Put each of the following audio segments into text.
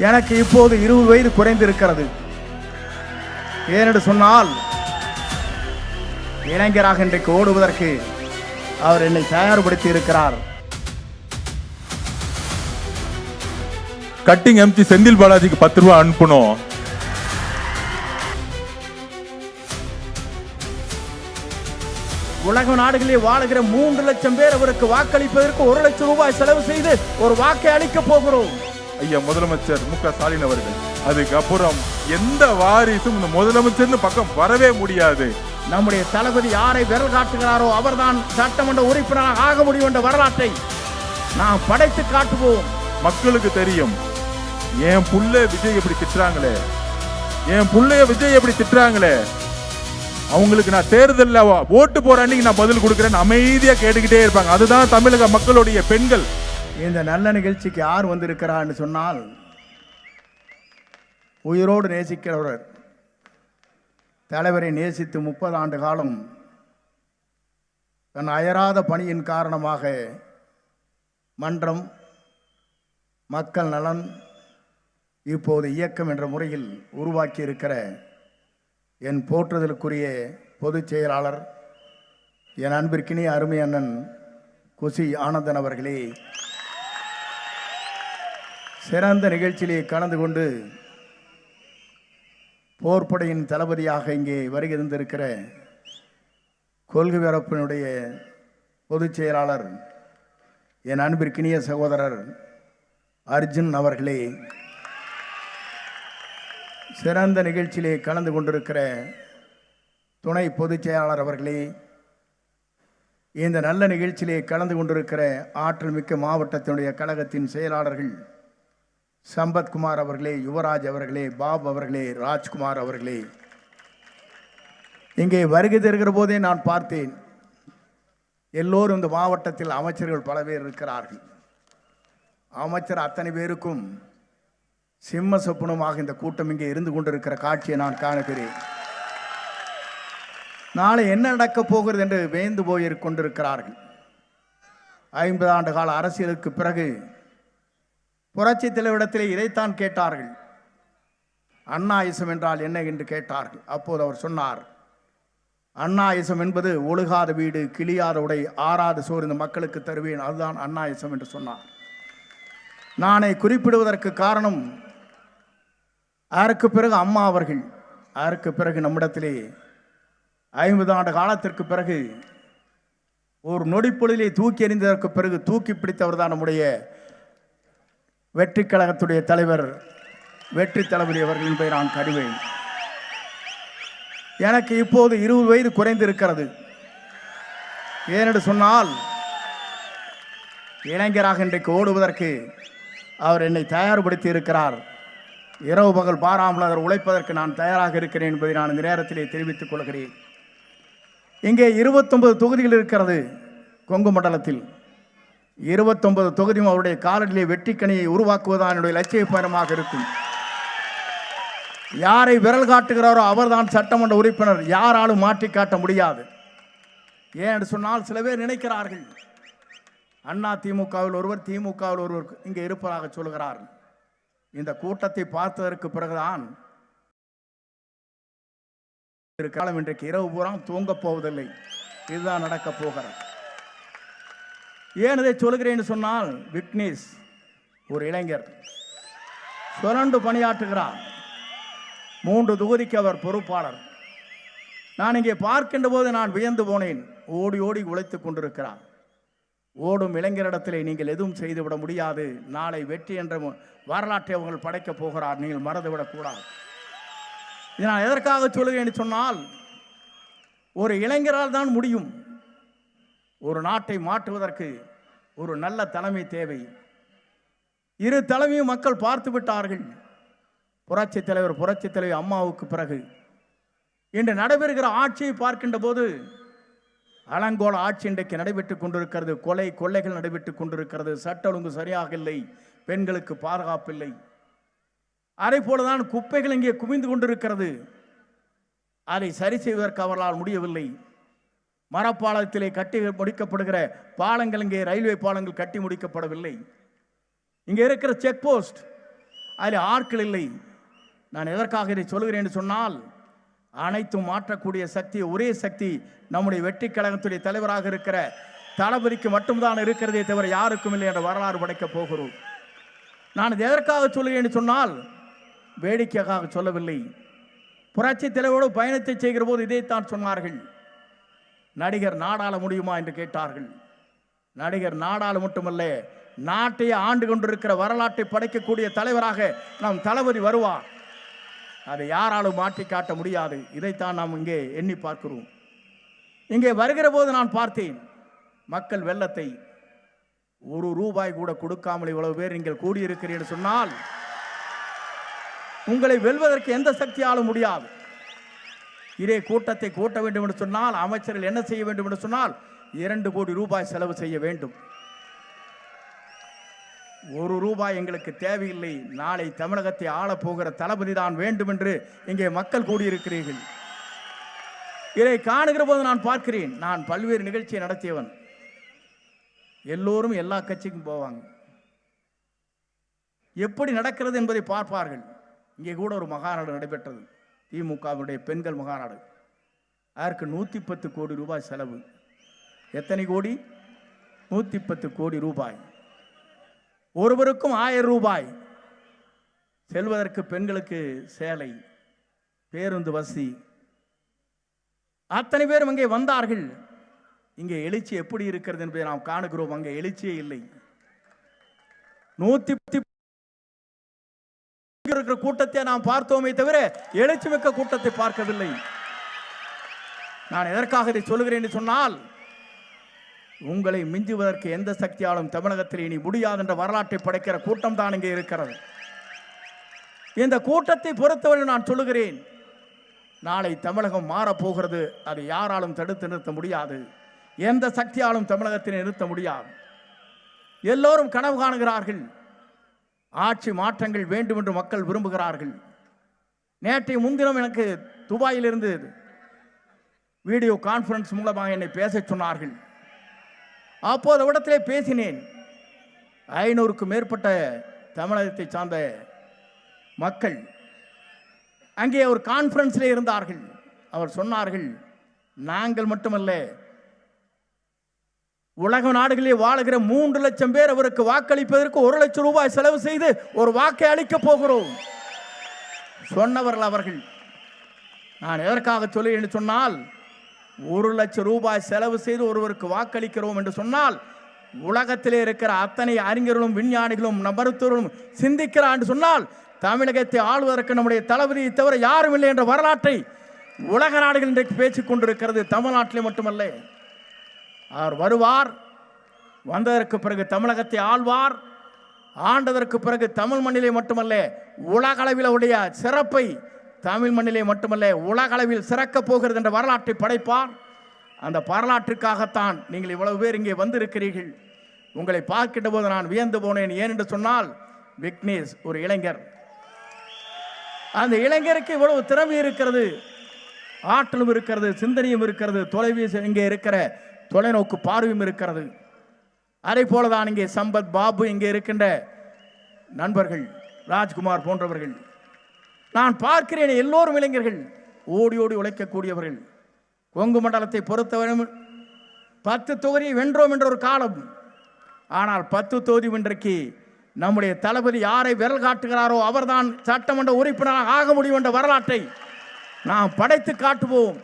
எனக்கு இப்போது 20 வயது குறைந்திருக்கிறது. ஏனென்று சொன்னால் இளைஞராக இன்றைக்கு ஓடுவதற்கு அவர் என்னை தயார்படுத்தி இருக்கிறார். கட்டிங் எம்டி செந்தில் பாலாஜிக்கு 10 ரூபாய் அனுப்பணும். உலக நாடுகளில் வாழுகிற 3 லட்சம் பேர் அவருக்கு வாக்களிப்பதற்கு 1 லட்சம் ரூபாய் செலவு செய்து ஒரு வாக்கை அளிக்க போகிறோம். ஐயா முதலமைச்சர் மு.க. ஸ்டாலின் அவர்கள், அதுக்கப்புறம் எந்த வாரிசும் இந்த முதலமைச்சர்னு பக்கம் வரவே முடியாது. நம்முடைய தளபதி யாரை விரல் காட்டுகிறாரோ அவர்தான் சட்டமன்ற உறுப்பினராக ஆக முடியும் என்ற வரலாற்றை நாம் படைத்து காட்டுவோம். மக்களுக்கு தெரியும் என் புள்ள விஜய் எப்படி திட்டுறாங்களே, என் புள்ளைய விஜய் எப்படி திட்டுறாங்களே, அவங்களுக்கு நான் தேர்தல்ல ஓட்டு போற அன்னைக்கு நான் பதில் கொடுக்கிறேன் அமைதியா கேட்டுக்கிட்டே இருப்பாங்க. அதுதான் தமிழக மக்களுடைய பெண்கள். இந்த நல்ல நிகழ்ச்சிக்கு யார் வந்திருக்கிறான்னு சொன்னால், உயிரோடு நேசிக்கிறவர், தலைவரை நேசித்து 30 ஆண்டு காலம் தன் அயராத பணியின் காரணமாக மன்றம், மக்கள் நலன், இப்போது இயக்கம் என்ற முறையில் உருவாக்கி இருக்கிற என் போற்றுதலுக்குரிய பொதுச் செயலாளர், என் அன்பிற்கினிய அருமை அண்ணன் குஷி ஆனந்தன் அவர்களே, சிறந்த நிகழ்ச்சியிலே கலந்து கொண்டு போர்ப்படையின் தளபதியாக இங்கே வருகை தந்திருக்கிற கொள்கை பரப்பினுடைய பொதுச் செயலாளர், என் அன்பிற்கினிய சகோதரர் அர்ஜுன் அவர்களே, சிறந்த நிகழ்ச்சியிலே கலந்து கொண்டிருக்கிற துணை பொதுச் செயலாளர் அவர்களே, இந்த நல்ல நிகழ்ச்சியிலே கலந்து கொண்டிருக்கிற ஆற்றல் மிக்க மாவட்டத்தினுடைய கழகத்தின் செயலாளர்கள் சம்பத்குமார் அவர்களே, யுவராஜ் அவர்களே, பாப் அவர்களே, ராஜ்குமார் அவர்களே, இங்கே வருகை தருகிற போதே நான் பார்த்தேன் எல்லோரும் இந்த மாவட்டத்தில் அமைச்சர்கள் பல பேர் இருக்கிறார்கள். அமைச்சர் அத்தனை பேருக்கும் சிம்ம சொப்பனமாக இந்த கூட்டம் இங்கே இருந்து கொண்டிருக்கிற காட்சியை நான் காணுகிறேன். நாளை என்ன நடக்கப் போகிறது என்று வேந்து போய் கொண்டிருக்கிறார்கள். 50 ஆண்டு கால அரசியலுக்கு பிறகு புரட்சி தலைவரிடத்திலே இதைத்தான் கேட்டார்கள். அண்ணாயிசம் என்றால் என்ன என்று கேட்டார்கள். அப்போது அவர் சொன்னார், அண்ணாயிசம் என்பது ஒழுகாத வீடு, கிளியாத உடை, ஆறாத சோறு இந்த மக்களுக்கு தருவேன், அதுதான் அண்ணாயிசம் என்று சொன்னார். நானே குறிப்பிடுவதற்கு காரணம், அதற்கு பிறகு அம்மா அவர்கள், அதற்கு பிறகு நம்மிடத்திலே 50 ஆண்டு காலத்திற்கு பிறகு ஒரு நொடிப்பொழுதிலே தூக்கி எறிந்ததற்கு பிறகு தூக்கி பிடித்தவர் தான் நம்முடைய வெற்றி கழகத்துடைய தலைவர் வெற்றி தளபதி அவர்கள் என்பதை நான் கருவேன். எனக்கு இப்போது 20 வயது குறைந்திருக்கிறது. ஏனென்று சொன்னால் இளைஞராக இன்றைக்கு ஓடுவதற்கு அவர் என்னை தயார்படுத்தி இருக்கிறார். இரவு பகல் பாராமல் அவர் உழைப்பதற்கு நான் தயாராக இருக்கிறேன் என்பதை நான் இந்த நேரத்திலே தெரிவித்துக் கொள்கிறேன். இங்கே 29 தொகுதிகள் இருக்கிறது. கொங்கு மண்டலத்தில் 29 தொகுதியும் அவருடைய காலடியிலே வெற்றிக்கணியை உருவாக்குவதுதான் என்னுடைய லட்சிய பயணமாக இருக்கும். யாரை விரல் காட்டுகிறாரோ அவர்தான் சட்டமன்ற உறுப்பினர், யாராலும் மாற்றி காட்ட முடியாது. ஏன் சொன்னால் சில பேர் நினைக்கிறார்கள் அண்ணா திமுகவில் ஒருவர், திமுகவில் ஒருவர் இங்கே இருப்பதாக சொல்கிறார். இந்த கூட்டத்தை பார்த்ததற்கு பிறகுதான் காலம் இன்றைக்கு இரவு பூரா தூங்கப் போவதில்லை. இதுதான் நடக்கப் போகிறது. ஏன் இதை சொல்கிறேன்னு சொன்னால், விக்னேஷ் ஒரு இளைஞர் சுரண்டு பணியாற்றுகிறார். 3 தொகுதிக்கு அவர் பொறுப்பாளர். நான் இங்கே பார்க்கின்ற போது நான் வியந்து போனேன். ஓடி ஓடி உழைத்துக் கொண்டிருக்கிறார். ஓடும் இளைஞரிடத்திலே நீங்கள் எதுவும் செய்துவிட முடியாது. நாளை வெற்றி என்ற வரலாற்றை அவர்கள் படைக்கப் போகிறார். நீங்கள் மறந்துவிடக்கூடாது. இதை நான் எதற்காக சொல்கிறேன்னு சொன்னால், ஒரு இளைஞரால் தான் முடியும். ஒரு நாட்டை மாற்றுவதற்கு ஒரு நல்ல தலைமை தேவை. இரு தலைமையும் மக்கள் பார்த்து விட்டார்கள். புரட்சி தலைவர் அம்மாவுக்கு பிறகு இன்று நடைபெறுகிற ஆட்சியை பார்க்கின்ற போது அலங்கோல ஆட்சி இன்றைக்கு நடைபெற்றுக் கொண்டிருக்கிறது. கொள்ளைகள் நடைபெற்றுக் கொண்டிருக்கிறது. சட்ட ஒழுங்கு சரியாக இல்லை. பெண்களுக்கு பாதுகாப்பில்லை. அதே போலதான் குப்பைகள் இங்கே குவிந்து கொண்டிருக்கிறது. அதை சரி செய்வதற்கு அவர்களால் முடியவில்லை. மரப்பாலத்திலே கட்டி முடிக்கப்படுகிற பாலங்கள், இங்கே ரயில்வே பாலங்கள் கட்டி முடிக்கப்படவில்லை. இங்கே இருக்கிற செக் போஸ்ட் அதில் ஆட்கள் இல்லை. நான் எதற்காக இதை சொல்கிறேன் என்று சொன்னால், அனைத்தும் மாற்றக்கூடிய சக்தி, ஒரே சக்தி நம்முடைய வெற்றி கழகத்துடைய தலைவராக இருக்கிற தளபதிக்கு மட்டும்தான் இருக்கிறதே தவிர யாருக்கும் இல்லை என்ற வரலாறு படைக்கப் போகிறோம். நான் இது எதற்காக சொல்கிறேன் என்று சொன்னால், வேடிக்கையாக சொல்லவில்லை. புரட்சி தலைவரோடு பயணத்தை செய்கிற போது இதைத்தான் சொன்னார்கள். நடிகர் நாடாள முடியுமா என்று கேட்டார்கள். நடிகர் நாடாள மட்டுமல்ல, நாட்டையே ஆண்டு கொண்டிருக்கிற வரலாற்றை படைக்கக்கூடிய தலைவராக நம் தளபதி வருவார். அதை யாராலும் மாற்றி காட்ட முடியாது. இதைத்தான் நாம் இங்கே எண்ணி பார்க்கிறோம். இங்கே வருகிற போது நான் பார்த்தேன் மக்கள் வெள்ளத்தை. ₹1 கூட கொடுக்காமல் இவ்வளவு பேர் நீங்கள் கூடியிருக்கிறீர்கள் சொன்னால், உங்களை வெல்வதற்கு எந்த சக்தியாலும் முடியாது. இதே கூட்டத்தை கூட்ட வேண்டும் என்று சொன்னால், அமைச்சர்கள் என்ன செய்ய வேண்டும் என்று சொன்னால், ₹2 கோடி செலவு செய்ய வேண்டும். ₹1 எங்களுக்கு தேவையில்லை. நாளை தமிழகத்தை ஆளப்போகிற தளபதி தான் வேண்டும் என்று இங்கே மக்கள் கூடியிருக்கிறீர்கள். இதை காணுகிற போது நான் பார்க்கிறேன். நான் பல்வேறு நிகழ்ச்சியை நடத்தியவன். எல்லோரும் எல்லா கட்சிக்கும் போவாங்க. எப்படி நடக்கிறது என்பதை பார்ப்பார்கள். இங்கே கூட ஒரு மகாநாடு நடைபெற்றது, திமுகவுடைய பெண்கள் மகாநாடு. அதற்கு ₹110 கோடி செலவு. எத்தனை கோடி? ₹110 கோடி. ஒருவருக்கும் ₹1000. செல்வதற்கு பெண்களுக்கு சேலை, பேருந்து வசதி, அத்தனை பேரும் அங்கே வந்தார்கள். இங்கே எழுச்சி எப்படி இருக்கிறது என்பதை நாம் காணுகிறோம். அங்கே எழுச்சியே இல்லை. 110 இருக்கிற கூட்டத்தை நாம் பார்த்தோமே தவிர எழுச்சி மிக்க கூட்டத்தை பார்க்கவில்லை. நான் எதற்காக இதை சொல்லுகிறேன் என்று சொன்னால், உங்களை மிஞ்சுவதற்கு எந்த சக்தியாலும் தமிழகத்தில் இனி முடியாது என்ற வரலாற்றை படைக்கிற கூட்டம் தான் இங்கே இருக்கிறது. இந்த கூட்டத்தை பொறுத்தவரை நான் சொல்லுகிறேன், நாளை தமிழகம் மாறப்போகிறது. அதை யாராலும் தடுத்து நிறுத்த முடியாது. எந்த சக்தியாலும் தமிழகத்தில் நிறுத்த முடியாது. எல்லோரும் கனவு காணுகிறார்கள். ஆட்சி மாற்றங்கள் வேண்டும் என்று மக்கள் விரும்புகிறார்கள். நேற்றைய முன்தினம் எனக்கு துபாயிலிருந்து வீடியோ கான்ஃபரன்ஸ் மூலமாக என்னை பேச சொன்னார்கள். அப்போது இடத்திலே பேசினேன். 500க்கும் மேற்பட்ட தமிழகத்தை சார்ந்த மக்கள் அங்கே ஒரு கான்ஃபரன்ஸில் இருந்தார்கள். அவர் சொன்னார்கள், நாங்கள் மட்டுமல்ல, உலக நாடுகளிலே வாழுகிற 3 லட்சம் பேர் அவருக்கு வாக்களிப்பதற்கு ₹1,00,000 செலவு செய்து ஒரு வாக்கை அளிக்கப் போகிறோம் சொன்னவர்கள் அவர்கள். நான் எதற்காக சொல்லி என்று சொன்னால், ₹1,00,000 செலவு செய்து ஒருவருக்கு வாக்களிக்கிறோம் என்று சொன்னால், உலகத்திலே இருக்கிற அத்தனை அறிஞர்களும் விஞ்ஞானிகளும் மருத்துவர்களும் சிந்திக்கிறார் என்று சொன்னால், தமிழகத்தை ஆளுவதற்கு நம்முடைய தளபதியை தவிர யாரும் இல்லை என்ற வரலாற்றை உலக நாடுகள் இன்றைக்கு பேசிக் கொண்டிருக்கிறது. தமிழ்நாட்டிலே மட்டுமல்ல. அவர் வருவார். வந்ததற்கு பிறகு தமிழகத்தை ஆள்வார். ஆண்டதற்கு பிறகு தமிழ் மண்ணிலே மட்டுமல்ல, உலக அளவில் உடைய சிறப்பை தமிழ் மண்ணிலே மட்டுமல்ல உலக அளவில் சிறக்கப் போகிறது என்ற வரலாற்றை படைப்பார். அந்த வரலாற்றுக்காகத்தான் நீங்கள் இவ்வளவு பேர் இங்கே வந்திருக்கிறீர்கள். உங்களை பார்க்கின்ற போது நான் வியந்து போனேன். ஏன் என்று சொன்னால், விக்னேஷ் ஒரு இளைஞர். அந்த இளைஞருக்கு இவ்வளவு திறமை இருக்கிறது, ஆற்றலும் இருக்கிறது, சிந்தனையும் இருக்கிறது, தொலைபேசி இங்கே இருக்கிற தொலைநோக்கு பார்வையும் இருக்கிறது. அதே போலதான் இங்கே சம்பத், பாபு, இங்கே இருக்கின்ற நண்பர்கள், ராஜ்குமார் போன்றவர்கள் நான் பார்க்கிறேன். எல்லோரும் இளைஞர்கள், ஓடி ஓடி உழைக்கக்கூடியவர்கள். கொங்கு மண்டலத்தை பொறுத்தவரை 10 தொகுதியை வென்றோம் என்ற ஒரு காலம். ஆனால் 10 தொகுதி இன்றைக்கு நம்முடைய தளபதி யாரை விரல் காட்டுகிறாரோ அவர்தான் சட்டமன்ற உறுப்பினராக ஆக முடியும் என்ற வரலாற்றை நாம் படைத்து காட்டுவோம்.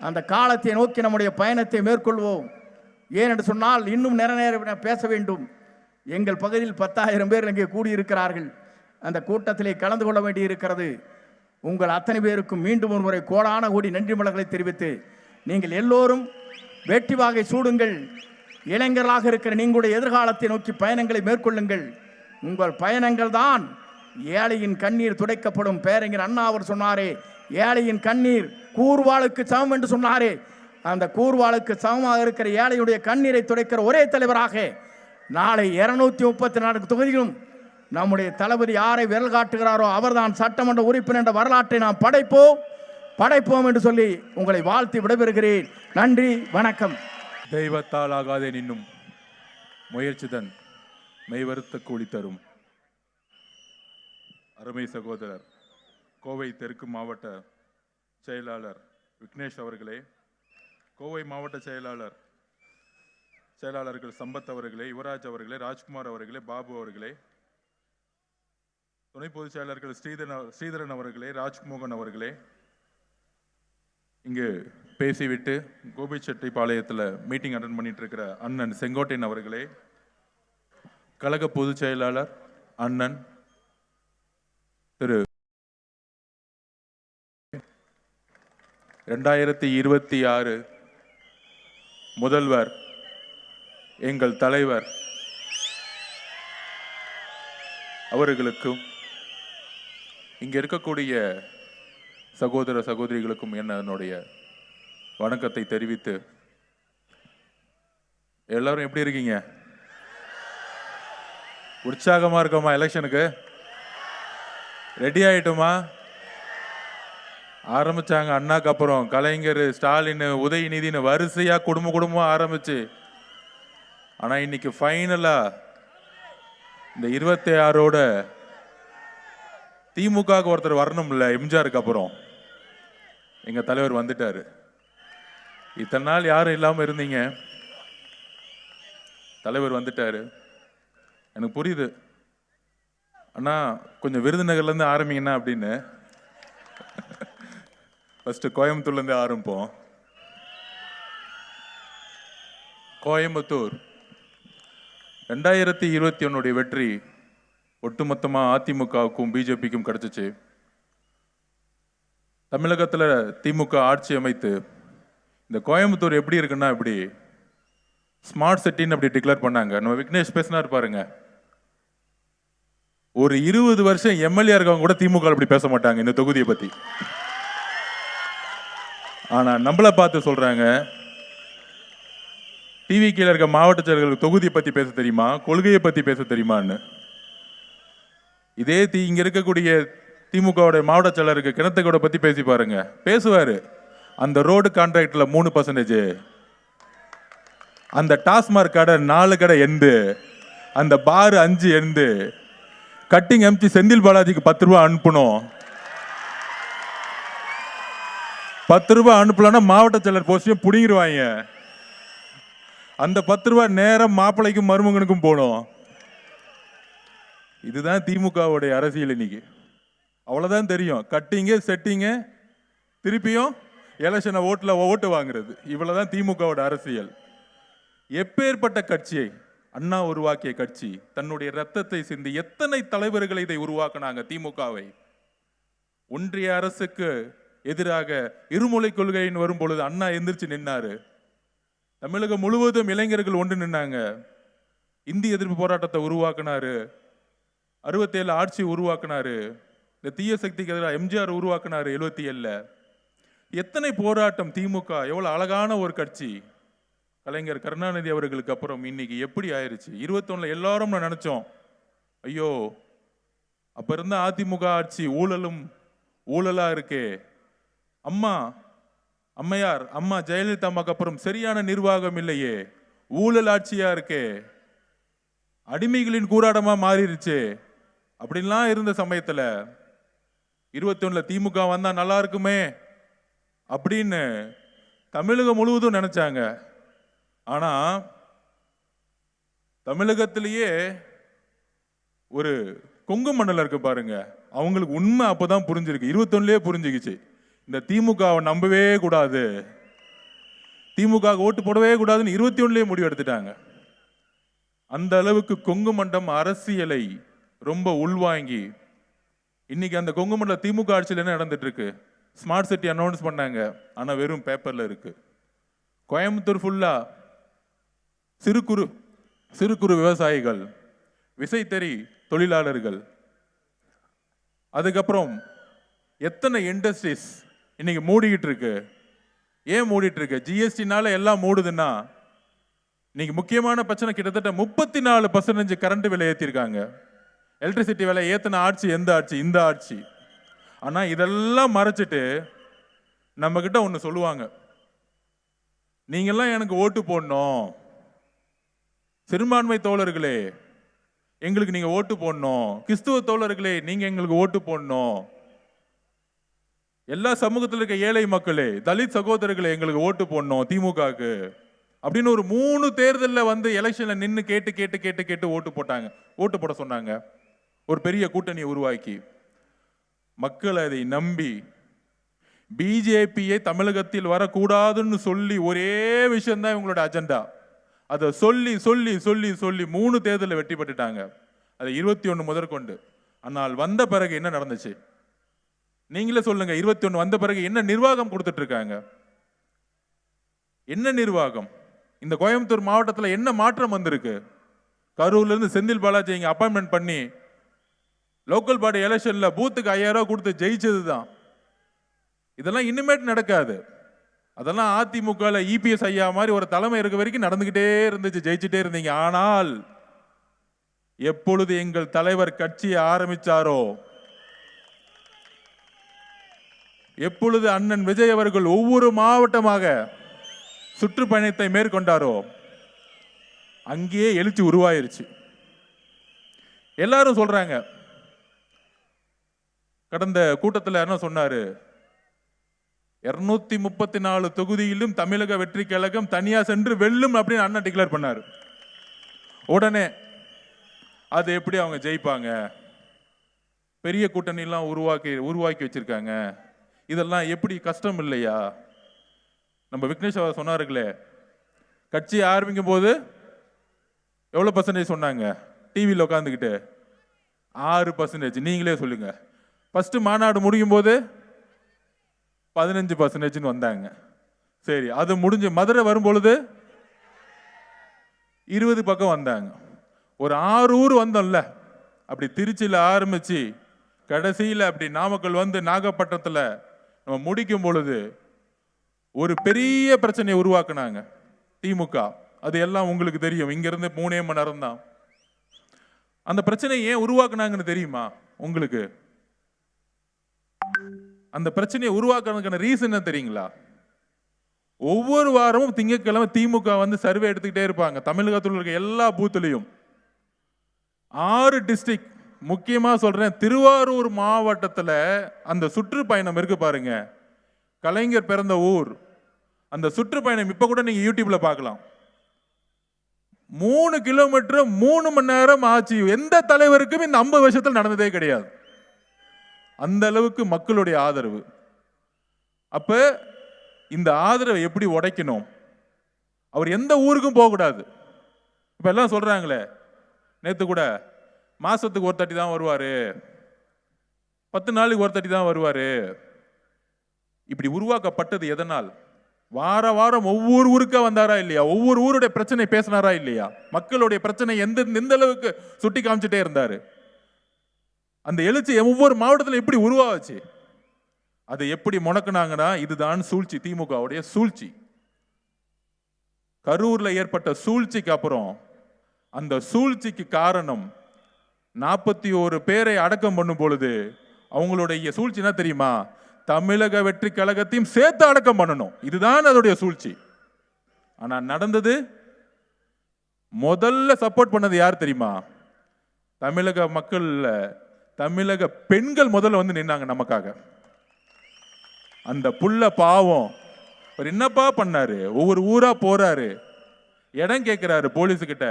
அந்த காலத்தை நோக்கி நம்முடைய பயணத்தை மேற்கொள்வோம். ஏனென்று சொன்னால், இன்னும் நேரம் பேச வேண்டும். எங்கள் பகுதியில் 10,000 பேர் இங்கே கூடியிருக்கிறார்கள். அந்த கூட்டத்திலே கலந்து கொள்ள வேண்டி இருக்கிறது. உங்கள் அத்தனை பேருக்கும் மீண்டும் ஒரு முறை கோடான கோடி நன்றி மலர்களை தெரிவித்து, நீங்கள் எல்லோரும் வெற்றி வாகை சூடுங்கள். இளைஞர்களாக இருக்கிற நீங்களுடைய எதிர்காலத்தை நோக்கி பயணங்களை மேற்கொள்ளுங்கள். உங்கள் பயணங்கள் தான் ஏழையின் கண்ணீர் துடைக்கப்படும். பேரறிஞர் அண்ணா அவர் சொன்னாரே, ஏழையின் கண்ணீர் கூர்வாளுக்கு சமம் என்று சொன்னாரே, அந்த கூர்வாளுக்கு சமமாக இருக்கிற ஏழையுடைய கண்ணீரை துடைக்கிற ஒரே தலைவராக நாளை 234 தொகுதிகளும் நம்முடைய தளபதி யாரை விரல் காட்டுகிறாரோ அவர்தான் சட்டமன்ற உறுப்பினர் என்ற வரலாற்றை நாம் படைப்போம் என்று சொல்லி உங்களை வாழ்த்தி விடைபெறுகிறேன். நன்றி, வணக்கம். தெய்வத்தால் ஆகாதே நின்னும் முயற்சிதன் மெய்வருத்த கூலி தரும். அருமை சகோதரர் கோவை தெற்கு மாவட்ட செயலாளர் விக்னேஷ் அவர்களே, கோவை மாவட்ட செயலாளர்கள் சம்பத் அவர்களே, யுவராஜ் அவர்களே, ராஜ்குமார் அவர்களே, பாபு அவர்களே, துணை பொதுச் செயலாளர்கள் ஸ்ரீதரன் அவர்களே, ராஜ்மோகன் அவர்களே, இங்கு பேசிவிட்டு கோபிச்செட்டிப்பாளையத்தில் மீட்டிங் அட்டன் பண்ணிட்டு இருக்கிற அண்ணன் செங்கோட்டையன் அவர்களே, கழக பொதுச் செயலாளர் அண்ணன் திரு 2026 முதல்வர் எங்கள் தலைவர் அவர்களுக்கும் இங்க இருக்கக்கூடிய சகோதர சகோதரிகளுக்கும் என்னுடைய வணக்கத்தை தெரிவித்து, எல்லாரும் எப்படி இருக்கீங்க? உற்சாகமா இருக்கோமா? எலெக்ஷனுக்கு ரெடி ஆயிட்டோமா? ஆரம்பிச்சாங்க அண்ணாக்கு அப்புறம் கலைஞர், ஸ்டாலின், உதயநிதினு வரிசையா குடும்பமா ஆரம்பிச்சு, ஆனா இன்னைக்கு ஃபைனலா இந்த 26ஓட திமுக ஒருத்தர் வரணும்ல, எம்ஜிஆருக்கு அப்புறம் எங்க தலைவர் வந்துட்டாரு. இத்தனை நாள் யாரும் இல்லாம இருந்தீங்க, தலைவர் வந்துட்டாரு. எனக்கு புரியுது அண்ணா, கொஞ்சம் விருதுநகர்ல இருந்து ஆரம்பிங்கண்ணா அப்படின்னு. ஃபர்ஸ்ட் கோயம்புத்தூர்ல இருந்து ஆரம்பிப்போம். கோயம்புத்தூர் 2021 வெற்றி ஒட்டுமொத்தமா அதிமுகவுக்கும் பிஜேபிக்கும் கிடைச்சிச்சு. தமிழகத்துல திமுக ஆட்சி அமைத்து இந்த கோயம்புத்தூர் எப்படி இருக்குன்னா, இப்படி ஸ்மார்ட் சிட்டின்னு அப்படி டிக்ளேர் பண்ணாங்க. நம்ம விக்னேஷ் பேசினார் பாருங்க, ஒரு 20 வருஷம் எம்எல்ஏ இருக்கவங்க கூட திமுக அப்படி பேச மாட்டாங்க இந்த தொகுதியை பத்தி. ஆனா நம்மள பார்த்து சொல்றாங்க, டிவி கீழே இருக்க மாவட்ட செயலர்களுக்கு தொகுதியை பத்தி பேச தெரியுமா, கொள்கையை பத்தி பேச தெரியுமான்னு. இதே இங்க இருக்கக்கூடிய திமுகவுடைய மாவட்ட செயலருக்கு கிணத்துக்கோட பத்தி பேசி பாருங்க, பேசுவாரு. அந்த ரோடு கான்ட்ராக்ட்ல 3%, அந்த டாஸ்மாக் கடை 4 கடை எந்து, அந்த பார் 5 எந்து, கட்டிங் எம்சி செந்தில் பாலாஜிக்கு 10 ரூபாய் அனுப்பணும். 10 ரூபாய் அனுப்பலன்னா மாவட்ட செயலர் போஸ்டையும் புடிங்கிடுவாங்க. அந்த 10 ரூபாய் நேரம் மாப்பிள்ளைக்கும் மருமகனுக்கும் போடும். இதுதான் திமுகவுடைய அரசியல் இன்னைக்கு. அவ்வளவுதான் தெரியும், கட்டிங்க செட்டிங்க, திருப்பியும் எலெக்ஷனை ஓட்டு வாங்குறது. இவ்வளவுதான் திமுகவோட அரசியல். எப்பேற்பட்ட கட்சியை அண்ணா உருவாக்கிய கட்சி, தன்னுடைய ரத்தத்தை சிந்தி எத்தனை தலைவர்களை இதை உருவாக்குனாங்க திமுகவை. ஒன்றிய அரசுக்கு எதிராக இருமொழி கொள்கையின் வரும் பொழுது அண்ணா எந்திரிச்சு நின்னாரு. தமிழகம் முழுவதும் இளைஞர்கள் ஒன்று நின்னாங்க. இந்திய எதிர்ப்பு போராட்டத்தை உருவாக்குனாரு. 67 ஆட்சி உருவாக்குனாரு. இந்த தீய சக்திக்கு எதிராக எம்ஜிஆர் உருவாக்குனாரு 77. எத்தனை போராட்டம் திமுக, எவ்வளவு அழகான ஒரு கட்சி. கலைஞர் கருணாநிதி அவர்களுக்கு அப்புறம் இன்னைக்கு எப்படி ஆயிருச்சு. 21 எல்லாரும் நினைச்சோம், ஐயோ அப்ப இருந்த அதிமுக ஆட்சி ஊழலா இருக்கே, அம்மையார் அம்மா ஜெயலலிதா அம்மாக்கு அப்புறம் சரியான நிர்வாகம் இல்லையே, ஊழல் ஆட்சியா இருக்கே, அடிமைகளின் கூறாடமா மாறிடுச்சு அப்படின்லாம் இருந்த சமயத்துல 21 திமுக வந்தா நல்லா இருக்குமே அப்படின்னு தமிழகம் முழுவதும் நினைச்சாங்க. ஆனா தமிழகத்திலேயே ஒரு கொங்கு மண்டலம் இருக்கு பாருங்க, அவங்களுக்கு உண்மை அப்பதான் புரிஞ்சிருக்கு. 21 புரிஞ்சுக்கிச்சு, இந்த திமுகவை நம்பவே கூடாது, திமுக ஓட்டு போடவே கூடாதுன்னு 21 முடிவு எடுத்துட்டாங்க. அந்த அளவுக்கு கொங்கு மண்டலம் அரசியலை ரொம்ப உள்வாங்கி இன்னைக்கு அந்த கொங்கு மண்டல திமுக ஆட்சியில் என்ன நடந்துட்டு இருக்கு. ஸ்மார்ட் சிட்டி அனௌன்ஸ் பண்ணாங்க, ஆனா வெறும் பேப்பர்ல இருக்கு. கோயம்புத்தூர் ஃபுல்லா சிறு குறு விவசாயிகள், விசைத்தறி தொழிலாளர்கள், அதுக்கப்புறம் எத்தனை இண்டஸ்ட்ரீஸ் இன்னைக்கு மூடிக்கிட்டு இருக்கு. ஏன் மூடிட்டு இருக்கு? ஜிஎஸ்டினால எல்லாம் மூடுதுன்னா இன்னைக்கு முக்கியமான பிரச்சனை, கிட்டத்தட்ட 34% கரண்ட் விலை ஏற்றிருக்காங்க. எலக்ட்ரிசிட்டி விலை ஏத்தின ஆட்சி எந்த ஆட்சி? இந்த ஆட்சி. ஆனா இதெல்லாம் மறைச்சிட்டு நம்ம கிட்ட ஒண்ணு சொல்லுவாங்க, நீங்கெல்லாம் எனக்கு ஓட்டு போடணும், சிறுபான்மை தோழர்களே எங்களுக்கு நீங்க ஓட்டு போடணும், கிறிஸ்துவ தோழர்களே நீங்க எங்களுக்கு ஓட்டு போடணும், எல்லா சமூகத்தில் இருக்க ஏழை மக்களே, தலித் சகோதரர்களே எங்களுக்கு ஓட்டு போடணும் திமுகவுக்கு அப்படின்னு ஒரு 3 தேர்தலில் வந்து எலெக்ஷன்ல நின்று கேட்டு கேட்டு கேட்டு கேட்டு ஓட்டு போட்டாங்க. ஓட்டு போட சொன்னாங்க. ஒரு பெரிய கூட்டணியை உருவாக்கி மக்கள் அதை நம்பி பிஜேபியை தமிழகத்தில் வரக்கூடாதுன்னு சொல்லி ஒரே விஷயம்தான் இவங்களோட அஜெண்டா. அதை சொல்லி சொல்லி சொல்லி சொல்லி 3 தேர்தலில் வெற்றி பெற்றுட்டாங்க. அது 21 முதற்கொண்டு. ஆனால் வந்த பிறகு என்ன நடந்துச்சு நீங்களே சொல்லுங்க. 21 வந்த பிறகு என்ன நிர்வாகம் கொடுத்துட்டு இருக்காங்க? என்ன நிர்வாகம்? இந்த கோயம்புத்தூர் மாவட்டத்தில் என்ன மாற்றம் வந்திருக்கு? கரூர்ல இருந்து செந்தில் பாலாஜி இங்க அப்பாயின்மெண்ட் பண்ணி லோக்கல் பாடி எலெக்ஷன்ல பூத்துக்கு 5000 ரூபாய் கொடுத்து ஜெயிச்சது தான். இதெல்லாம் இனிமேட் நடக்காது. அதெல்லாம் அதிமுக இபிஎஸ் ஐயா மாதிரி ஒரு தலைமை இருக்க வரைக்கும் நடந்துகிட்டே இருந்துச்சு, ஜெயிச்சுட்டே இருந்தீங்க. ஆனால் எப்பொழுது எங்கள் தலைவர் கட்சியை ஆரம்பிச்சாரோ, எப்பொழுது அண்ணன் விஜய் அவர்கள் ஒவ்வொரு மாவட்டமாக சுற்றுப்பயணத்தை மேற்கொண்டாரோ அங்கேயே எழுச்சி உருவாயிருச்சு. எல்லாரும் சொல்றாங்க. கடந்த கூட்டத்தில் என்ன சொன்னாரு? 234 தொகுதியிலும் தமிழக வெற்றி கழகம் தனியா சென்று வெல்லும் அப்படின்னு அண்ணன் டிக்ளேர் பண்ணாரு. உடனே அது எப்படி அவங்க ஜெயிப்பாங்க? பெரிய கூட்டணி எல்லாம் உருவாக்கி வச்சிருக்காங்க. இதெல்லாம் எப்படி கஷ்டம் இல்லையா? நம்ம விக்னேஷ் அவர் சொன்னார்களே, கட்சி ஆரம்பிக்கும் போது எவ்வளவு பர்சன்டேஜ் சொன்னாங்க? டிவியில் உட்காந்துக்கிட்டு 6%. நீங்களே சொல்லுங்க. ஃபர்ஸ்ட் மாநாடு முடியும் போது 15% வந்தாங்க. சரி, அது முடிஞ்சு மதுரை வரும்பொழுது 20 பக்கம் வந்தாங்க. ஒரு 6 ஊர் வந்தோம்ல. அப்படி திருச்சியில் ஆரம்பிச்சு கடைசியில் அப்படி நாமக்கல் வந்து நாகப்பட்டினத்தில் நம்ம முடிக்கும் பொழுது ஒரு பெரிய பிரச்சனையை உருவாக்குனாங்க திமுக. அது எல்லாம் உங்களுக்கு தெரியும். இங்கிருந்து 3 மணி நேரம் தான். அந்த பிரச்சனையை ஏன் உருவாக்குனாங்கன்னு தெரியுமா உங்களுக்கு? அந்த பிரச்சனையை உருவாக்குறதுக்கான ரீசன் என்ன தெரியுங்களா? ஒவ்வொரு வாரமும் திங்கட்கிழமை திமுக வந்து சர்வே எடுத்துக்கிட்டே இருப்பாங்க. தமிழகத்தில் இருக்க எல்லா பூத்துலையும் 6 டிஸ்ட்ரிக்ட், முக்கியமா சொல்றேன் திருவாரூர் மாவட்டத்தில் அந்த சுற்றுப்பயணம் இருக்கு பாருங்க, கலைஞர் பிறந்த ஊர். அந்த சுற்றுப்பயணம் இப்ப கூட நீங்க யூடியூப்ல பார்க்கலாம். 3 கிலோமீட்டர் 3 மணி நேரம் ஆச்சு. எந்த தலைவருக்கும் இந்த 50 வருஷத்தில் நடந்ததே கிடையாது. அந்த அளவுக்கு மக்களுடைய ஆதரவு. அப்ப இந்த ஆதரவை எப்படி உடைக்கணும்? அவர் எந்த ஊருக்கும் போக கூடாது. இப்ப எல்லாம் சொல்றாங்களே, நேத்து கூட மாசத்துக்கு ஒரு தட்டி தான் வருவாரு, 10 நாளுக்கு ஒரு தட்டி தான் வருவாரு. இப்படி உருவாக்கப்பட்டது எதனால்? வார வாரம் ஒவ்வொரு ஊருக்கா வந்தாரா இல்லையா? ஒவ்வொரு ஊருடைய பிரச்சனை பேசினாரா இல்லையா? மக்களுடைய பிரச்சனை எந்த அளவுக்கு சுட்டி காமிச்சுட்டே இருந்தாரு. அந்த எழுச்சி ஒவ்வொரு மாவட்டத்தில் எப்படி உருவாச்சு? அதை எப்படி முடக்குனாங்கன்னா, இதுதான் சூழ்ச்சி, திமுகவுடைய சூழ்ச்சி. கரூர்ல ஏற்பட்ட சூழ்ச்சிக்கு அப்புறம் அந்த சூழ்ச்சிக்கு காரணம் 41 பேரை அடக்கம் பண்ணும் பொழுது அவங்களுடைய சூழ்ச்சி என்ன தெரியுமா? தமிழக வெற்றி கழகத்தையும் சேர்த்து அடக்கம் பண்ணணும். இதுதான் அதோடைய சூழ்ச்சி. ஆனா நடந்தது, முதல்ல சப்போர்ட் பண்ணது யார் தெரியுமா? தமிழக மக்கள், தமிழக பெண்கள் முதல்ல வந்து நின்னாங்க நமக்காக. அந்த புள்ள பாவம் அவர் என்னப்பா பண்ணாரு? ஒவ்வொரு ஊரா போறாரு, இடம் கேட்கிறாரு போலீஸுக்கிட்ட.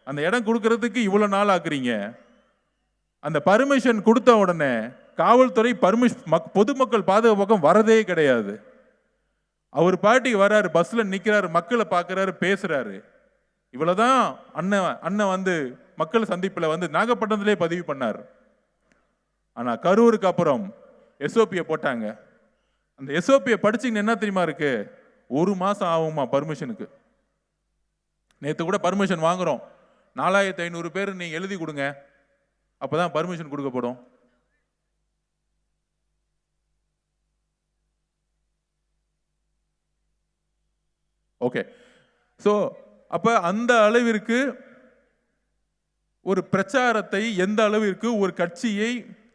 அந்த இடம் கொடுக்கறதுக்கு இவ்வளவு நாள் ஆக்குறீங்க. அந்த பர்மிஷன் கொடுத்த உடனே காவல்துறை பொதுமக்கள் பாதுகாப்பு வரதே கிடையாது. அவர் பாட்டிக்கு வர்றாரு, பஸ்ல நிக்கிறாரு, மக்களை பார்க்கிறாரு, பேசுறாரு. இவ்வளவுதான் அண்ணன் வந்து மக்கள் சந்திப்புல வந்து நாகப்பட்டினத்திலே பதிவு பண்ணார். ஆனா கரூருக்கு அப்புறம் எஸ்ஓபியை போட்டாங்க. அந்த எஸ்ஓபியை படிச்சீங்க என்ன தெரியுமா இருக்கு? 1 மாசம் ஆகுமா பர்மிஷனுக்கு. நேற்று கூட பர்மிஷன் வாங்குறோம், 4500 பேர் நீங்க எழுதி கொடுங்க, அப்பதான் பர்மிஷன் கொடுக்கப்படும். ஓகே, சோ அப்ப அந்த அளவிற்கு ஒரு பிரச்சாரத்தை, எந்த அளவிற்கு ஒரு கட்சியை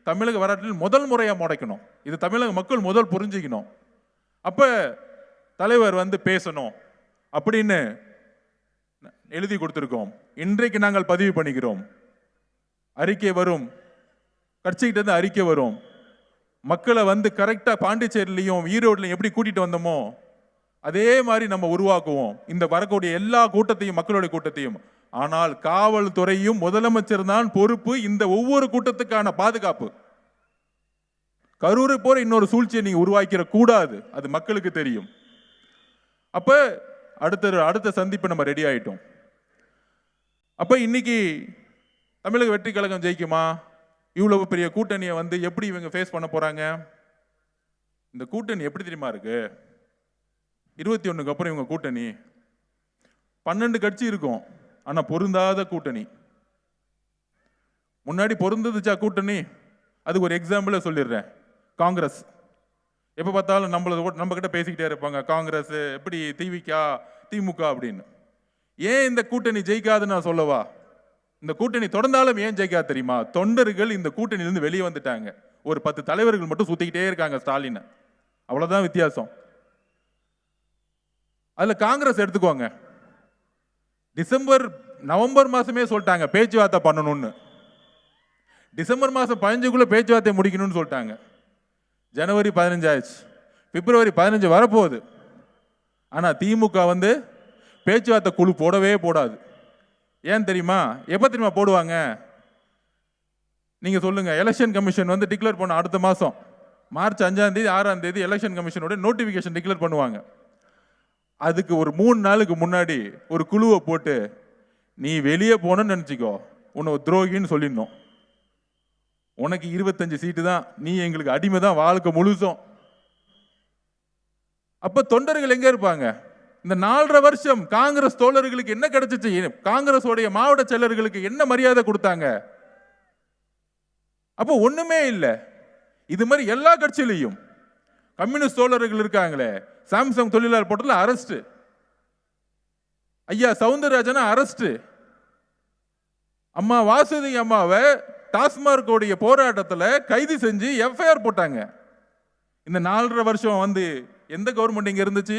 தமிழக வரலாற்றில் முதல் முறையா முடக்கணும், இது தமிழக மக்கள் முதல் புரிஞ்சுக்கணும். அப்ப தலைவர் வந்து பேசணும் அப்படின்னு எழுதி கொடுத்திருக்கோம். இன்றைக்கு நாங்கள் பதிவு பண்ணிக்கிறோம். அறிக்கை வரும், கட்சிக்கிட்ட இருந்து அறிக்கை வரும். மக்களை வந்து கரெக்டா பாண்டிச்சேரியிலையும் ஈரோட்லையும் எப்படி கூட்டிட்டு வந்தோமோ அதே மாதிரி நம்ம உருவாக்குவோம் இந்த வரக்கூடிய எல்லா கூட்டத்தையும், மக்களுடைய கூட்டத்தையும். ஆனால் காவல்துறையும் முதலமைச்சர் தான் பொறுப்பு இந்த ஒவ்வொரு கூட்டத்துக்கான பாதுகாப்பு. கரூரை போற இன்னொரு சூழ்ச்சியை நீங்க உருவாக்கிற கூடாது, அது மக்களுக்கு தெரியும். அப்ப அடுத்த சந்திப்பு நம்ம ரெடி ஆயிட்டோம். அப்ப இன்னைக்கு தமிழக வெற்றி கழகம் ஜெயிக்குமா? இவ்வளவு பெரிய கூட்டணியை வந்து எப்படி இவங்க ஃபேஸ் பண்ண போறாங்க? இந்த கூட்டணி எப்படி தெரியுமா இருக்கு? 21க்கு அப்புறம் இவங்க கூட்டணி 12 கட்சி இருக்கும், ஆனா பொருந்தாத கூட்டணி. முன்னாடி பொருந்ததுச்சா கூட்டணி? அதுக்கு ஒரு எக்ஸாம்பிள சொல்லிடுறேன். காங்கிரஸ் எப்ப பார்த்தாலும் நம்ம கிட்ட பேசிக்கிட்டே இருப்பாங்க, காங்கிரஸ் எப்படி, திமுக அப்படின்னு. ஏன் இந்த கூட்டணி ஜெயிக்காதுன்னு நான் சொல்லவா? இந்த கூட்டணி தொடர்ந்தாலும் ஏன் ஜெயிக்காது தெரியுமா? தொண்டர்கள் இந்த கூட்டணியிலிருந்து வெளியே வந்துட்டாங்க. ஒரு 10 தலைவர்கள் மட்டும் சுத்திக்கிட்டே இருக்காங்க ஸ்டாலின், அவ்வளவுதான் வித்தியாசம். அதுல காங்கிரஸ் எடுத்துக்கோங்க, நவம்பர் மாசமே சொல்லிட்டாங்க பேச்சுவார்த்தை பண்ணணும்னு. டிசம்பர் மாசம் 15க்குள்ள பேச்சுவார்த்தை முடிக்கணும்னு சொல்லிட்டாங்க. ஜனவரி 15 ஆயிடுச்சு, பிப்ரவரி 15 வரப்போகுது. ஆனா திமுக வந்து பேச்சுவார்த்தை குழு போடவே போடாது. ஏன் தெரியுமா? எப்ப தெரியுமா போடுவாங்க? நீங்க சொல்லுங்க. எலெக்ஷன் கமிஷன் வந்து டிக்ளேர் பண்ண அடுத்த மாசம் மார்ச் 5ஆம் தேதி 6ஆம் தேதி எலெக்ஷன் கமிஷனோட நோட்டிபிகேஷன் டிக்ளேர் பண்ணுவாங்க. அதுக்கு ஒரு 3 நாளுக்கு முன்னாடி ஒரு குழுவை போட்டு நீ வெளியே போனன்னு நினைச்சுக்கோ, உன்னை துரோகின்னு சொல்லிடணும். உனக்கு 25 சீட்டு தான், நீ எங்களுக்கு அடிமை தான் வாழ்க்கை முழுசும். அப்ப தொண்டர்கள் எங்க இருப்பாங்க? இந்த 4.5 வருஷம் காங்கிரஸ் தோழர்களுக்கு என்ன கிடைச்சிச்சு? காங்கிரஸ் உடைய மாவட்ட செயலர்களுக்கு என்ன மரியாதை கொடுத்தாங்க? அப்போ ஒண்ணுமே இல்லை. இது மாதிரி எல்லா கட்சியிலையும் கம்யூனிஸ்ட் தோழர்கள் இருக்காங்களே, சாம்சங் தொழிலாளர் போட்டல அரெஸ்ட், ஐயா சவுந்தரராஜனா அரெஸ்ட், அம்மா வாசுதி அம்மாவை டாஸ்மார்க் உடைய போராட்டத்தில் கைது செஞ்சு எஃப்ஐஆர் போட்டாங்க. இந்த 4.5 வருஷம் வந்து எந்த கவர்மெண்ட் இங்க இருந்துச்சு?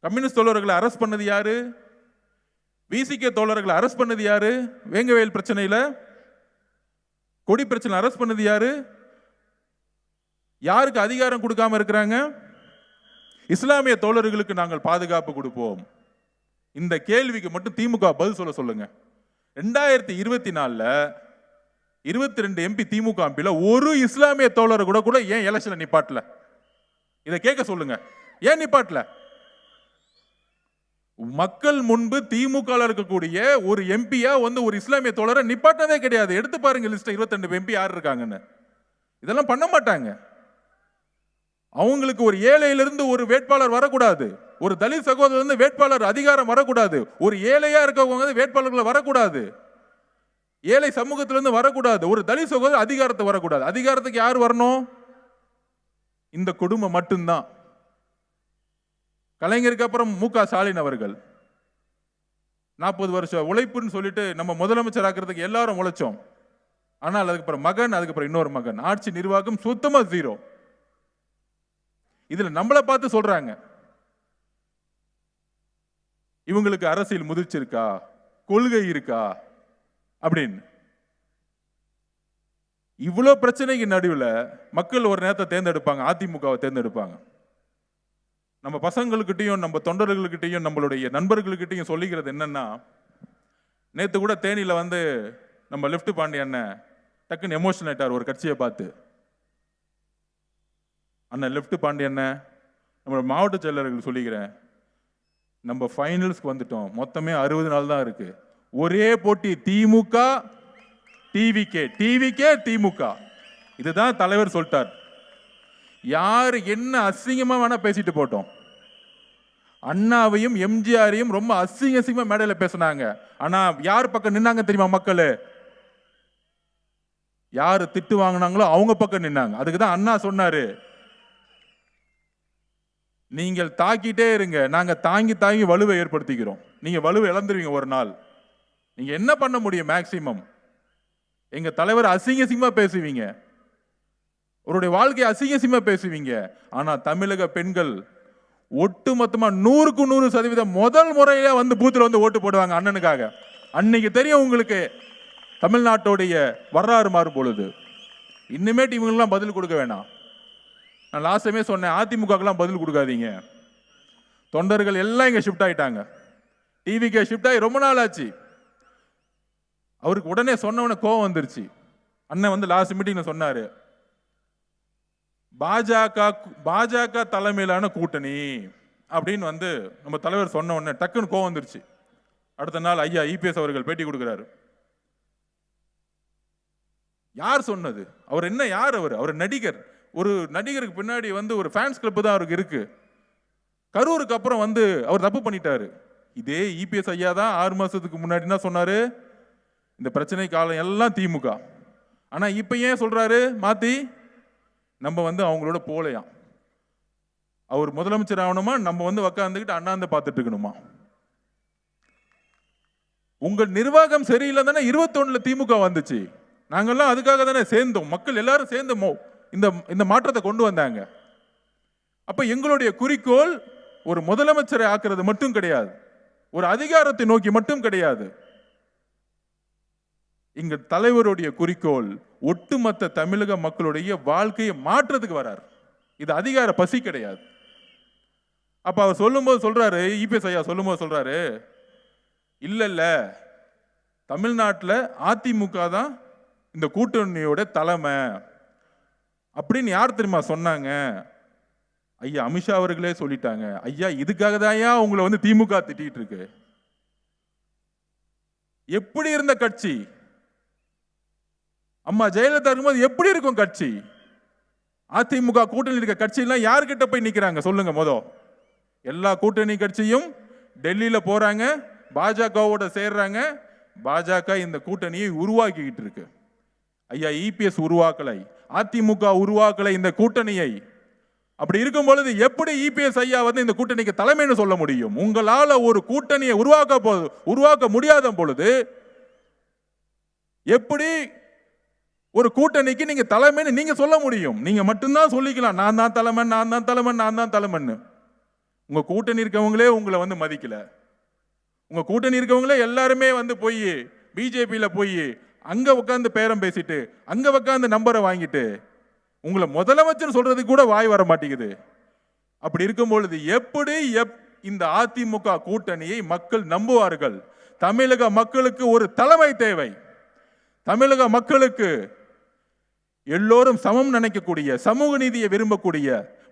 கம்யூனிஸ்ட் தோழர்களை அரெஸ்ட் பண்ணது யாரு? விசிகே தோழர்களை அரெஸ்ட் பண்ணது யாரு? வேங்கவேல் பிரச்சனையில, கொடி பிரச்சனை அரெஸ்ட் பண்ணது யாரு? யாருக்கு அதிகாரம் கொடுக்காம இருக்கிறாங்க? இஸ்லாமிய தோழர்களுக்கு நாங்கள் பாதுகாப்பு கொடுப்போம். இந்த கேள்விக்கு மட்டும் திமுக பதில் சொல்லுங்க. 2024 22 எம்பி திமுக எம்பில ஒரு இஸ்லாமிய தோழர் கூட ஏன் எலெக்ஷன்ல நிப்பாட்டல? இதை கேட்க சொல்லுங்க. ஏன் நிப்பாட்டல? மக்கள் முன்பு திமுக இருக்கக்கூடிய ஒரு எம்பியா வந்து ஒரு இஸ்லாமிய தோழரை நிப்பாட்டதே கிடையாது. எடுத்து பாருங்க லிஸ்ட், 22 எம்பி யார் இருக்காங்கன்னு. இதெல்லாம் பண்ண மாட்டாங்க. அவங்களுக்கு ஒரு ஏழையிலிருந்து ஒரு வேட்பாளர் வரக்கூடாது, ஒரு தலித் சகோதரர் இருந்து வேட்பாளர் அதிகாரம் வரக்கூடாது, ஒரு ஏழையா இருக்கவங்க வேட்பாளர்கள் வரக்கூடாது, ஏழை சமூகத்திலிருந்து வரக்கூடாது, ஒரு தலித் சகோதரர் அதிகாரத்தை வரக்கூடாது. அதிகாரத்துக்கு யார் வரணும்? இந்த குடும்பம் மட்டும்தான். கலைஞருக்கு அப்புறம் மு.க. ஸ்டாலின் அவர்கள் 40 வருஷம் உழைப்புன்னு சொல்லிட்டு நம்ம முதலமைச்சர் ஆக்குறதுக்கு எல்லாரும் உழைச்சோம். ஆனால் அதுக்கப்புறம் மகன், அதுக்கப்புறம் இன்னொரு மகன், ஆட்சி நிர்வாகம் சுத்தமா 0. இதுல நம்மளை பார்த்து சொல்றாங்க இவங்களுக்கு அரசியல் முதிர்ச்சிருக்கா, கொள்கை இருக்கா அப்படின்னு. இவ்வளவு பிரச்சனைக்கு நடுவில் மக்கள் ஒரு நேரத்தை தேர்ந்தெடுப்பாங்க, அதிமுகவை தேர்ந்தெடுப்பாங்க. நம்ம பசங்களுக்கிட்டையும் நம்ம தொண்டர்களுக்கிட்டையும் நம்மளுடைய நண்பர்களுக்கிட்டையும் சொல்லிக்கிறது என்னன்னா, நேற்று கூட தேனியில வந்து நம்ம லெப்ட் பாண்டி அண்ணன் டக்குன்னு எமோஷனல் ஆயிட்டார் ஒரு கட்சியை பார்த்து. அண்ணன் லெப்ட் பாண்டி அண்ணன், நம்ம மாவட்ட செயலர்கள் சொல்லிக்கிறேன், நம்ம ஃபைனல்ஸ்க்கு வந்துட்டோம். மொத்தமே 60 நாள் தான் இருக்கு. ஒரே போட்டி திமுக டிவிகே, டிவிகே திமுக. இதுதான் தலைவர் சொல்லிட்டார். யாரு என்ன அசிங்கமா வேணா பேசிட்டு போட்டோம். அண்ணாவையும் எம்ஜிஆரையும் ரொம்ப அசிங்கமா மேடையில பேசினாங்க. ஆனா யார் பக்கம் நின்னாங்க தெரியுமா? மக்கள் யாரு திட்டு வாங்கினாங்களோ அவங்க பக்கம் நின்னாங்க. அதுக்குதான் அண்ணா சொன்னாரு, நீங்கள் தாக்கிட்டே இருங்க, நாங்க தாங்கி தாங்கி வலுவை ஏற்படுத்திக்கிறோம். நீங்க வலுவை இழந்துருவீங்க ஒரு நாள். நீங்க என்ன பண்ண முடியும்? மேக்சிமம் எங்க தலைவர் அசிங்கமா பேசுவீங்க, அவருடைய வாழ்க்கையை அசிங்கமா பேசுவீங்க. ஆனா தமிழக பெண்கள் ஒட்டுமொத்தமா 100க்கு 100% முதல் முறையில வந்து பூத்துல வந்து ஓட்டு போடுவாங்க அண்ணனுக்காக. அன்னைக்கு தெரியும் உங்களுக்கு தமிழ்நாட்டுடைய வரலாறு மாறும் பொழுது. இன்னுமேட்டு இவங்கெல்லாம் பதில் கொடுக்க வேணாம். நான் லாஸ்ட் டைமே சொன்னேன், அதிமுகலாம் பதில் கொடுக்காதீங்க. தொண்டர்கள் எல்லாம் இங்க ஷிஃப்ட் ஆயிட்டாங்க. டிவிக்கு ஷிஃப்ட் ஆகி ரொம்ப நாள் ஆச்சு. அவருக்கு உடனே சொன்னவன கோவம் வந்துருச்சு. அண்ணன் வந்து லாஸ்ட் மீட்டிங்ல சொன்னாரு, பாஜக தலைமையிலான கூட்டணி அப்படின்னு வந்து நம்ம தலைவர் சொன்ன உடனே டக்குன்னு கோவம் வந்துருச்சு. அடுத்த நாள் ஐயா இபிஎஸ் அவர்கள் பேட்டி கொடுக்கிறாரு. யார் சொன்னது? அவர் என்ன, யார் அவர் நடிகர். ஒரு நடிகருக்கு பின்னாடி வந்து ஒரு ஃபேன்ஸ் கிளப் தான் அவருக்கு இருக்கு. கரூருக்கு அப்புறம் வந்து அவர் தப்பு பண்ணிட்டாரு. இதே இபிஎஸ் ஐயா தான் 6 மாசத்துக்கு முன்னாடி என்ன சொன்னாரு, இந்த பிரச்சனை காலம் எல்லாம் திமுக. ஆனா இப்ப ஏன் சொல்றாரு மாத்தி, நம்ம வந்து அவங்களோட போலையாம். அவர் முதலமைச்சர் ஆகணுமா, நம்ம வந்து உக்காந்துக்கிட்டு அண்ணாந்து பார்த்துட்டு இருக்கணுமா? உங்கள் நிர்வாகம் சரியில்லை தானே 21 திமுக வந்துச்சு. நாங்கெல்லாம் அதுக்காக தானே சேர்ந்தோம். மக்கள் எல்லாரும் சேர்ந்து இந்த மாற்றத்தை கொண்டு வந்தாங்க. அப்ப எங்களுடைய குறிக்கோள் ஒரு முதலமைச்சரை ஆக்குறது மட்டும் கிடையாது, ஒரு அதிகாரத்தை நோக்கி மட்டும் கிடையாது. இங்க தலைவருடைய குறிக்கோள் ஒட்டுமொத்த தமிழக மக்களுடைய வாழ்க்கையை மாற்றத்துக்கு வரார். இது அதிகார பசி கிடையாது. அப்ப அவர் சொல்லும்போது சொல்றாரு, இபிஎஸ் ஐயா சொல்லும்போது சொல்றாரு, இல்ல தமிழ்நாட்டில் அதிமுக தான் இந்த கூட்டணியோட தலைமை அப்படின்னு யார் தெரியுமா சொன்னாங்க? ஐயா அமித்ஷா அவர்களே சொல்லிட்டாங்க. ஐயா இதுக்காக தான் உங்களை வந்து திமுக திட்டிட்டு இருக்கு. எப்படி இருந்த கட்சி? அம்மா ஜெயலலிதா இருக்கும்போது எப்படி இருக்கும் கட்சி? அதிமுக கூட்டணி இருக்க கட்சி எல்லாம் யார்கிட்ட போய் நிக்கிறாங்க சொல்லுங்க? எல்லா கூட்டணி கட்சியும் டெல்லியில போறாங்க, பாஜகவோட சேர்றாங்க. பாஜக இந்த கூட்டணியை உருவாக்கிக்கிட்டு இருக்கு. ஐயா இபிஎஸ் உருவாக்கலை, அதிமுக உருவாக்கலை இந்த கூட்டணியை. அப்படி இருக்கும் பொழுது எப்படி இபிஎஸ் ஐயா வந்து இந்த கூட்டணிக்கு தலைமைன்னு சொல்ல முடியும்? உங்களால ஒரு கூட்டணியை உருவாக்க முடியாத பொழுது எப்படி ஒரு கூட்டணிக்கு நீங்க தலைமைன்னு நீங்க சொல்ல முடியும்? நீங்க மட்டும்தான் சொல்லிக்கலாம், நான் தான் தலைமை, நான் தான் தலைமை, நான் தான் தலைமைன்னு. உங்க கூட்டணி இருக்கவங்களே உங்களை வந்து மதிக்கல. உங்க கூட்டணி இருக்கவங்களே எல்லாருமே வந்து போய் பிஜேபியில போய் அங்க உட்காந்து பேரம் பேசிட்டு அங்க உட்காந்து நம்பரை வாங்கிட்டு உங்களை முதலமைச்சர் சொல்றதுக்கு கூட வாய் வர மாட்டேங்குது. அப்படி இருக்கும் பொழுது எப்படி இந்த அதிமுக கூட்டணியை மக்கள் நம்புவார்கள்? தமிழக மக்களுக்கு ஒரு தலைமை தேவை. தமிழக மக்களுக்கு எல்லோரும் சமம் நினைக்கக்கூடிய, சமூக நீதியை விரும்பக்கூடிய,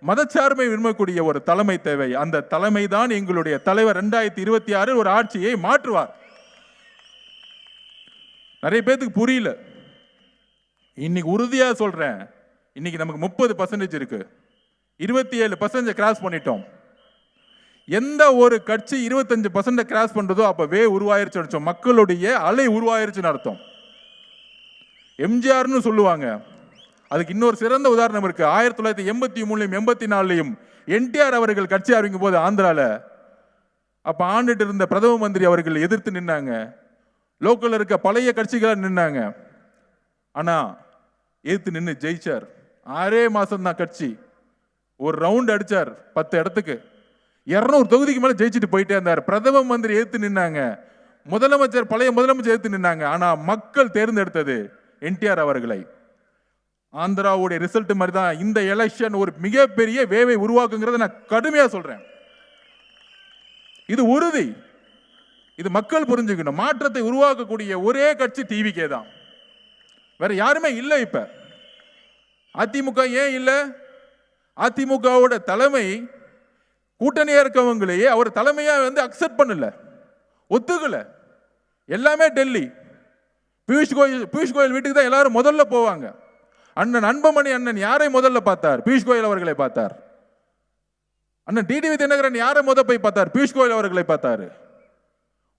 மதச்சார்பை விரும்பக்கூடிய ஒரு தலைமை தேவை. அந்த தலைமை தான் எங்களுடைய தலைவர் 2026 ஒரு ஆட்சியை மாற்றுவார். நிறைய பேருக்கு புரியல. இன்னைக்கு உறுதியா சொல்றேன், இன்னைக்கு நமக்கு 30% இருக்கு, 27% கிராஸ் பண்ணிட்டோம். எந்த ஒரு கட்சி 25% கிராஸ் பண்றதோ அப்பவே உருவாயிருச்சு அர்த்தம், மக்களுடைய அலை உருவாயிருச்சுன்னு அர்த்தம். எம்ஜிஆர்னு சொல்லுவாங்க, அதுக்கு இன்னொரு சிறந்த உதாரணம் இருக்கு. 1983 84 என்டிஆர் அவர்கள் கட்சி ஆரம்பிக்கும் போது ஆந்திரால அப்ப ஆண்டுட்டு இருந்த பிரதம மந்திரி அவர்கள் எதிர்த்து நின்னாங்க. லோக்கல்ல இருக்க பழைய கட்சிகள் நின்னாங்க. ஆனா எதிர்த்து நின்று ஜெயிச்சார். 6 மாசம் தான் கட்சி, ஒரு ரவுண்ட் அடிச்சார் 10 இடத்துக்கு, 200 தொகுதிக்கு மேல ஜெயிச்சுட்டு போயிட்டே இருந்தார். பிரதம மந்திரி எதிர்த்து நின்னாங்க, முதலமைச்சர் பழைய முதலமைச்சர் எதிர்த்து நின்னாங்க. ஆனா மக்கள் தேர்ந்தெடுத்தது என்டிஆர் அவர்களை. ஆந்திராவுடைய ரிசல்ட் மாதிரி தான் இந்த எலெக்ஷன் ஒரு மிகப்பெரிய வேவை உருவாக்குங்கிறத நான் கடுமையா சொல்றேன். இது உறுதி, இது மக்கள் புரிஞ்சுக்கணும். மாற்றத்தை உருவாக்கக்கூடிய ஒரே கட்சி டிவிகே தான், வேற யாருமே இல்லை. இப்ப அதிமுக ஏன் இல்ல? அதிமுகவோட தலைமை கூட்டணியா இருக்கவங்களையே அவர் தலைமையா வந்து அக்செப்ட் பண்ணல, ஒத்துக்கல. எல்லாமே டெல்லி. பியூஷ் கோயல் வீட்டுக்கு தான் எல்லாரும் முதல்ல போவாங்க. அண்ணன் அன்புமணி அண்ணன் யாரை முதல்ல பார்த்தார்? பியூஷ் கோயல் அவர்களை பார்த்தார். அண்ணன் டிடிவி தினகரன் யாரை முதல் போய் பார்த்தார்? பியூஷ் கோயல் அவர்களை பார்த்தாரு.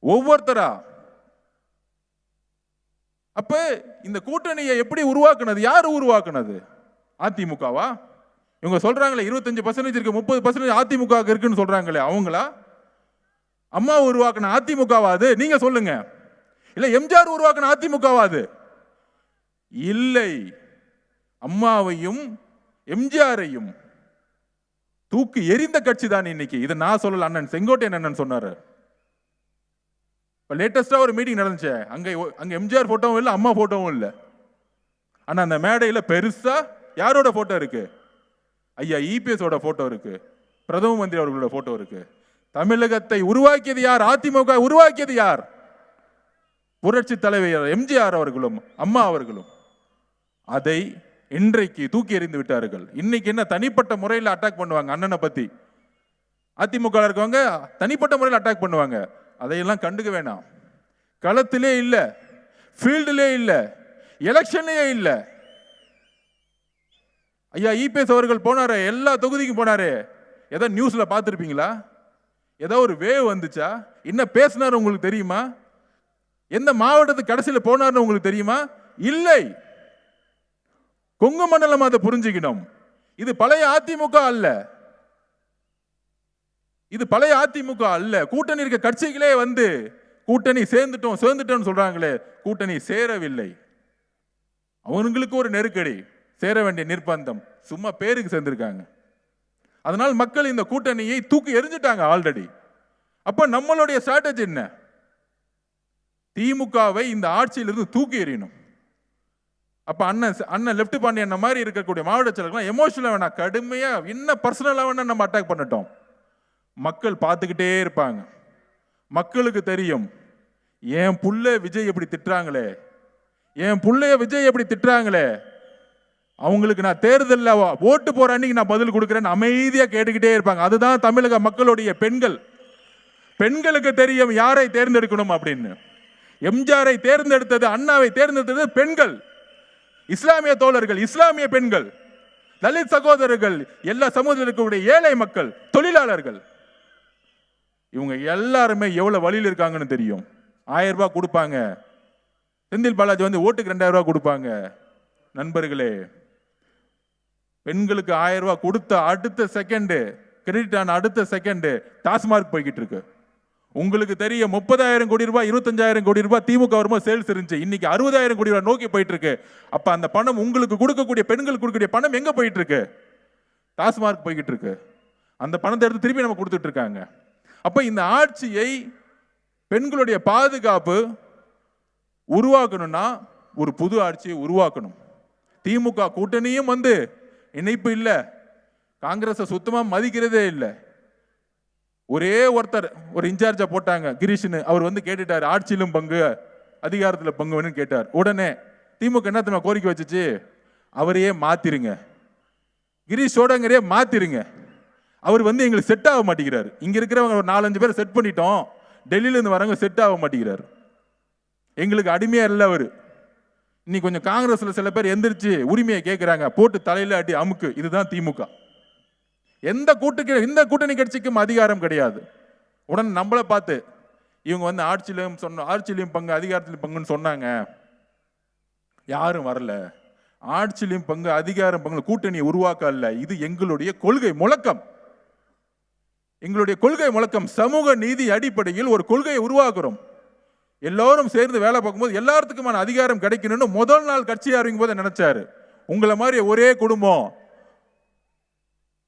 ஒவ்வொருத்தரா. அப்ப இந்த கூட்டணியை எப்படி உருவாக்குனது? யாரு உருவாக்குனது? அதிமுகவா? இவங்க சொல்றாங்களே 25% இருக்கு, 30% அதிமுக இருக்குன்னு சொல்றாங்களே, அவங்களா? அம்மா உருவாக்குன அதிமுகவா அது? நீங்க சொல்லுங்க. இல்ல எம்ஜிஆர் உருவாக்குன அதிமுகவா அது? இல்லை. அம்மாவையும் எம்ஜிஆரையும் தூக்கி எரிந்த கட்சி தான் இன்னைக்கு. இதை நான் சொல்லல, அண்ணன் செங்கோட்டையன் அண்ணன் சொன்னாரு. இப்போ லேட்டஸ்டாக ஒரு மீட்டிங் நடந்துச்சு. அங்கே எம்ஜிஆர் ஃபோட்டோவும் இல்லை, அம்மா ஃபோட்டோவும் இல்லை. ஆனால் அந்த மேடையில் பெருசாக யாரோட ஃபோட்டோ இருக்கு? ஐயா இபிஎஸோட ஃபோட்டோ இருக்கு, பிரதம மந்திரி அவர்களோட ஃபோட்டோ இருக்கு. தமிழகத்தை உருவாக்கியது யார்? அதிமுக உருவாக்கியது யார்? புரட்சி தலைவர் எம்ஜிஆர் அவர்களும் அம்மா அவர்களும். அதை இன்றைக்கு தூக்கி எறிந்து விட்டார்கள். இன்னைக்கு என்ன தனிப்பட்ட முறையில் அட்டாக் பண்ணுவாங்க அண்ணனை பத்தி. அதிமுக இருக்கவங்க தனிப்பட்ட முறையில் அட்டாக் பண்ணுவாங்க. அதையெல்லாம் கண்டுக்க வேணாம். களத்திலே இல்லை, ஃபீல்டிலே இல்லை, எலெக்ஷன்லேயே இல்லை. ஐயா இபிஎஸ் அவர்கள் போனாரு, எல்லா தொகுதிக்கும் போனாரு. ஏதோ நியூஸ்ல பார்த்துருப்பீங்களா? ஏதோ ஒரு வேவ் வந்துச்சா? என்ன பேசினார் உங்களுக்கு தெரியுமா? எந்த மாவட்டத்துக்கு கடைசியில் போனார்னு உங்களுக்கு தெரியுமா? இல்லை. கொங்கு மண்டலம் அதை புரிஞ்சுக்கணும். இது பழைய அதிமுக அல்ல, இது பழைய அதிமுக அல்ல. கூட்டணி இருக்க கட்சிகளே வந்து கூட்டணி சேர்ந்துட்டோம் சொல்றாங்களே, கூட்டணி சேரவில்லை. அவங்களுக்கு ஒரு நெருக்கடி, சேர வேண்டிய நிர்பந்தம், சும்மா பேருக்கு சேர்ந்திருக்காங்க. அதனால் மக்கள் இந்த கூட்டணியை தூக்கி எறிஞ்சிட்டாங்க ஆல்ரெடி. அப்ப நம்மளுடைய ஸ்ட்ராட்டஜி என்ன? திமுகவை இந்த ஆட்சியிலிருந்து தூக்கி எறியணும். அப்ப அண்ணன் லெப்ட் பாண்டியன் மாதிரி இருக்கக்கூடிய மாவட்ட செயலர்கள் எமோஷனலா வேணா, கடுமையா இன்னும் பர்சனலா வேணா நம்ம அட்டாக் பண்ணட்டும். மக்கள் பார்த்துக்கிட்டே இருப்பாங்க. மக்களுக்கு தெரியும், என் புள்ள விஜய் எப்படி திட்டுறாங்களே, என் புள்ளைய விஜய் எப்படி திட்டுறாங்களே, அவங்களுக்கு நான் தேர்தலில் ஓட்டு போற அன்னைக்கு நான் பதில் கொடுக்குறேன்னு அமைதியா கேட்டுக்கிட்டே இருப்பாங்க. அதுதான் தமிழக மக்களுடைய பெண்களுக்கு தெரியும் யாரை தேர்ந்தெடுக்கணும் அப்படின்னு. எம்ஜிஆரை தேர்ந்தெடுத்தது, அண்ணாவை தேர்ந்தெடுத்தது பெண்கள், இஸ்லாமிய தோழர்கள், இஸ்லாமிய பெண்கள், தலித் சகோதரர்கள், எல்லா சமூகத்திற்குடைய ஏழை மக்கள், தொழிலாளர்கள். இவங்க எல்லாருமே எவ்வளவு வழியில் இருக்காங்கன்னு தெரியும். 1000 ரூபாய் கொடுப்பாங்க. செந்தில் பாலாஜி வந்து ஓட்டுக்கு 2000 ரூபாய் கொடுப்பாங்க. நண்பர்களே, பெண்களுக்கு 1000 ரூபாய் கொடுத்த அடுத்த செகண்ட், கிரெடிட் ஆன அடுத்த செகண்ட் டாஸ்மார்க் போய்கிட்டு இருக்கு. உங்களுக்கு தெரியும், 30,000 கோடி ரூபாய், 25,000 கோடி ரூபாய் திமுக வரும்போது சேல்ஸ் இருந்துச்சு. இன்னைக்கு 60,000 கோடி ரூபாய் நோக்கி போயிட்டு இருக்கு. அப்ப அந்த பணம் உங்களுக்கு கொடுக்கக்கூடிய, பெண்கள் கொடுக்கக்கூடிய பணம் எங்க போயிட்டு இருக்கு? டாஸ்மார்க் போய்கிட்டு இருக்கு. அந்த பணத்தை எடுத்து திருப்பி நம்ம கொடுத்துட்டு இருக்காங்க. அப்ப இந்த ஆட்சியை பெண்களுடைய பாதுகாப்பு உருவாக்கணும்னா ஒரு புது ஆட்சியை உருவாக்கணும். திமுக கூட்டணியும் வந்து இணைப்பு இல்லை, காங்கிரஸ் சுத்தமா மதிக்கிறதே இல்லை. ஒரே ஒருத்தர் ஒரு இன்சார்ஜா போட்டாங்க, கிரீஷ்னு. அவர் வந்து கேட்டுட்டாரு, ஆட்சியிலும் பங்கு அதிகாரத்தில் பங்கு வேணும்னு கேட்டார். உடனே திமுக என்ன தெரியுமா கோரிக்கை வச்சுச்சு? அவரையே மாத்திருங்க, கிரீஷ் சோடங்கரையே மாத்திருங்க. அவர் வந்து எங்களுக்கு செட் ஆக மாட்டேங்கிறார். இங்க இருக்கிறவங்க ஒரு 4-5 பேர் செட் பண்ணிட்டோம், டெல்லியில இருந்து வரவங்க செட் ஆக மாட்டேங்கிறார். எங்களுக்கு அடிமையா இல்லை அவர். இன்னைக்கு கொஞ்சம் காங்கிரஸ்ல சில பேர் எந்திரிச்சு உரிமையை கேட்கிறாங்க, போட்டு தலையில அடி அமுக்கு. இதுதான் திமுக. எந்த கூட்டணி கட்சிக்கும் அதிகாரம் கிடையாது. உடனே நம்மளை பார்த்து இவங்க வந்து ஆட்சியிலையும் பங்கு அதிகாரத்திலும் பங்குன்னு சொன்னாங்க. யாரும் வரல. ஆட்சியிலையும் பங்கு அதிகாரம் பங்கு கூட்டணியை உருவாக்க அல்ல, இது எங்களுடைய கொள்கை முழக்கம். எங்களுடைய கொள்கை முழக்கம் சமூக நீதி அடிப்படையில் ஒரு கொள்கையை உருவாக்குறோம். எல்லாரும் சேர்ந்து வேலை பார்க்கும்போது எல்லாத்துக்குமான அதிகாரம் கிடைக்கணும்னு முதல் நாள் கட்சி ஆரம்பிக்கும் போது நினைச்சாரு. உங்களை மாதிரி ஒரே குடும்பம்,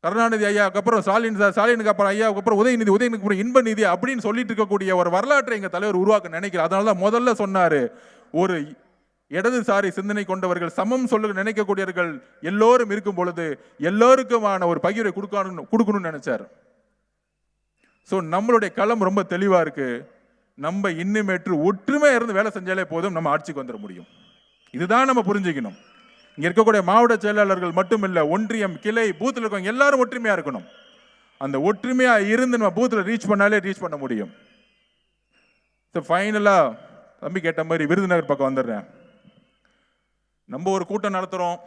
கருணாநிதி ஐயாவுக்கு அப்புறம் ஸ்டாலினுக்கு அப்புறம் ஐயாவுக்கு அப்புறம் உதயநிதிக்கு அப்புறம் இன்ப நிதி அப்படின்னு சொல்லிட்டு இருக்கக்கூடிய ஒரு வரலாற்றை எங்க தலைவர் உருவாக்க நினைக்கிறார். அதனாலதான் முதல்ல சொன்னாரு, ஒரு இடதுசாரி சிந்தனை கொண்டவர்கள், சமம் சொல்ல நினைக்கக்கூடியவர்கள் எல்லோரும் இருக்கும் பொழுது எல்லோருக்குமான ஒரு பகிர்வை கொடுக்கணும்னு நினைச்சார். ஸோ நம்மளுடைய களம் ரொம்ப தெளிவா இருக்கு. நம்ம இன்னுமேற்று ஒற்றுமையா இருந்து வேலை செஞ்சாலே போதும், நம்ம ஆட்சிக்கு வந்துட முடியும். இதுதான் நம்ம புரிஞ்சுக்கணும். இங்க இருக்கக்கூடிய மாவட்ட செயலாளர்கள் மட்டும் இல்ல, ஒன்றியம், கிளை, பூத்தில் இருக்கவங்க எல்லாரும் ஒற்றுமையா இருக்கணும். அந்த ஒற்றுமையா இருந்து நம்ம பூத்தில் ரீச் பண்ண முடியும். ஃபைனலா தம்பி கேட்ட மாதிரி விருதுநகர் பக்கம் வந்துடுறேன். நம்ம ஒரு கூட்டம் நடத்துறோம்.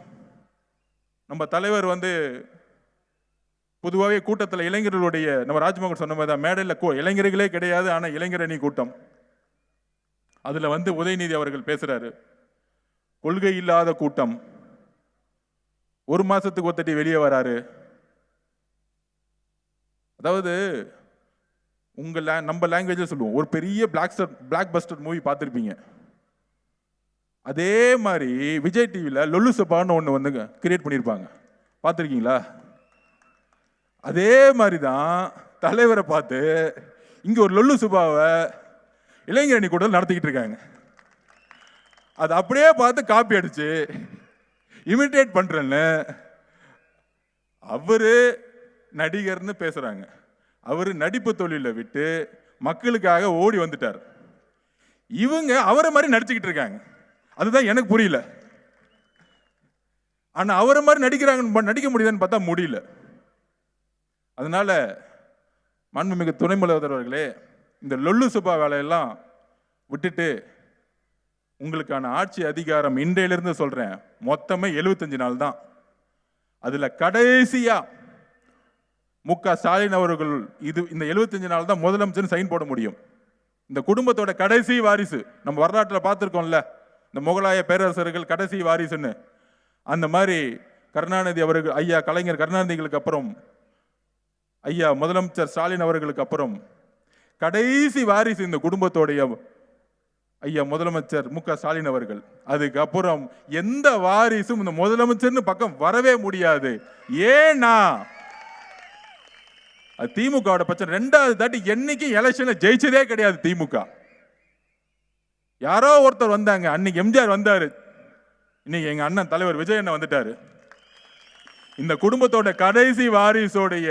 நம்ம தலைவர் வந்து பொதுவாகவே கூட்டத்தில் இளைஞர்களுடைய, நம்ம ராஜ்மோகன் சொன்ன மாதிரி தான், மேடையில் இளைஞர்களே கிடையாது, ஆனால் இளைஞரணி கூட்டம். அதுல வந்து உதயநிதி அவர்கள் பேசுறாரு, கொள்கை இல்லாத கூட்டம், ஒரு மாசத்துக்கு ஒத்தட்டி வெளியே வராரு. அதாவது நம்ம லாங்குவேஜ்ல சொல்லுவோம், ஒரு பெரிய பிளாக் பஸ்டர் மூவி பார்த்துருப்பீங்க. அதே மாதிரி விஜய் டிவியில் லொல்லு சபான்னு ஒன்று வந்து கிரியேட் பண்ணியிருப்பாங்க, பார்த்துருக்கீங்களா? அதே மாதிரி தான் தலைவரை பார்த்து இங்கே ஒரு லொல்லு சுபாவை இளைஞரணி கூட்டம் நடத்திக்கிட்டு இருக்காங்க. அது அப்படியே பார்த்து காப்பி அடிச்சு இமிட்டேட் பண்றேன்னு அவரு நடிகர்னு பேசுறாங்க. அவரு நடிப்பு தொழிலை விட்டு மக்களுக்காக ஓடி வந்துட்டார். இவங்க அவரை மாதிரி நடிச்சுக்கிட்டு இருக்காங்க. அதுதான் எனக்கு புரியல. ஆனா அவரை மாதிரி நடிக்க முடியுதான்னு பார்த்தா முடியல. அதனால மாண்புமிகு துணை முதல்வர் அவர்களே, இந்த லொல்லு சுபா வேலையெல்லாம் விட்டுட்டு உங்களுக்கான ஆட்சி அதிகாரம் இன்றையிலிருந்து சொல்றேன், மொத்தமே 75 நாள் தான். அதுல கடைசியா ஸ்டாலின் அவர்கள் இந்த 75 நாள் தான் முதலமைச்சர் சைன் போட முடியும். இந்த குடும்பத்தோட கடைசி வாரிசு, நம்ம வரலாற்றில் பார்த்துருக்கோம்ல, இந்த முகலாய பேரரசர்கள் கடைசி வாரிசுன்னு. அந்த மாதிரி கருணாநிதி அவர்கள், ஐயா கலைஞர் கருணாநிதிகளுக்கு அப்புறம் ஐயா முதலமைச்சர் ஸ்டாலின் அவர்களுக்கு அப்புறம் கடைசி வாரிசு இந்த குடும்பத்தோடைய ஐயா முதலமைச்சர் ஸ்டாலின் அவர்கள். அதுக்கப்புறம் எந்த வாரிசும் இந்த முதலமைச்சர்னு பக்கம் வரவே முடியாது. ஏன்னா திமுக பிரச்சனை. 2வது தாட்டி என்னைக்கு எலெக்ஷன்ல ஜெயிச்சதே கிடையாது திமுக. யாரோ ஒருத்தர் வந்தாங்க, அன்னைக்கு எம்ஜிஆர் வந்தாரு, இன்னைக்கு எங்க அண்ணன் தலைவர் விஜய் அண்ணன் வந்துட்டாரு. இந்த குடும்பத்தோட கடைசி வாரிசோடைய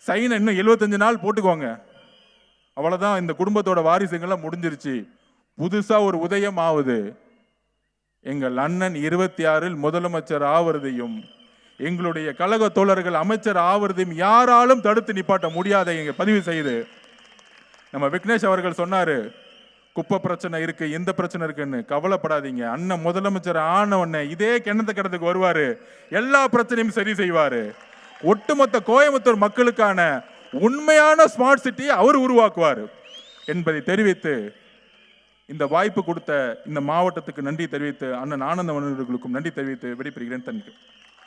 சைன் இன்னும் 75 நாள் போட்டுக்கோங்க, அவ்வளவுதான். இந்த குடும்பத்தோட வாரிசுங்கெல்லாம் முடிஞ்சிருச்சு. புதுசா ஒரு உதயம் ஆகுது. எங்கள் அண்ணன் 26 முதலமைச்சர் ஆவறதையும் எங்களுடைய கழக தோழர்கள் அமைச்சர் ஆவறதையும் யாராலும் தடுத்து நிப்பாட்ட முடியாத இங்க பதிவு செய்து, நம்ம விக்னேஷ் அவர்கள் சொன்னாரு, குப்பை பிரச்சனை இருக்கு, எந்த பிரச்சனை இருக்குன்னு கவலைப்படாதீங்க. அண்ணன் முதலமைச்சர் ஆன உடனே இதே கிணத்து கடத்துக்கு வருவாரு, எல்லா பிரச்சனையும் சரி செய்வாரு. ஒட்டுமொத்த கோயம்புத்தூர் மக்களுக்கான உண்மையான ஸ்மார்ட் சிட்டியை அவர் உருவாக்குவார் என்பதை தெரிவித்து, இந்த வாய்ப்பு கொடுத்த இந்த மாவட்டத்துக்கு நன்றி தெரிவித்து, அண்ணன் ஆனந்தவர்களுக்கும் நன்றி தெரிவித்து விடைபெறுகிறேன். தனக்கு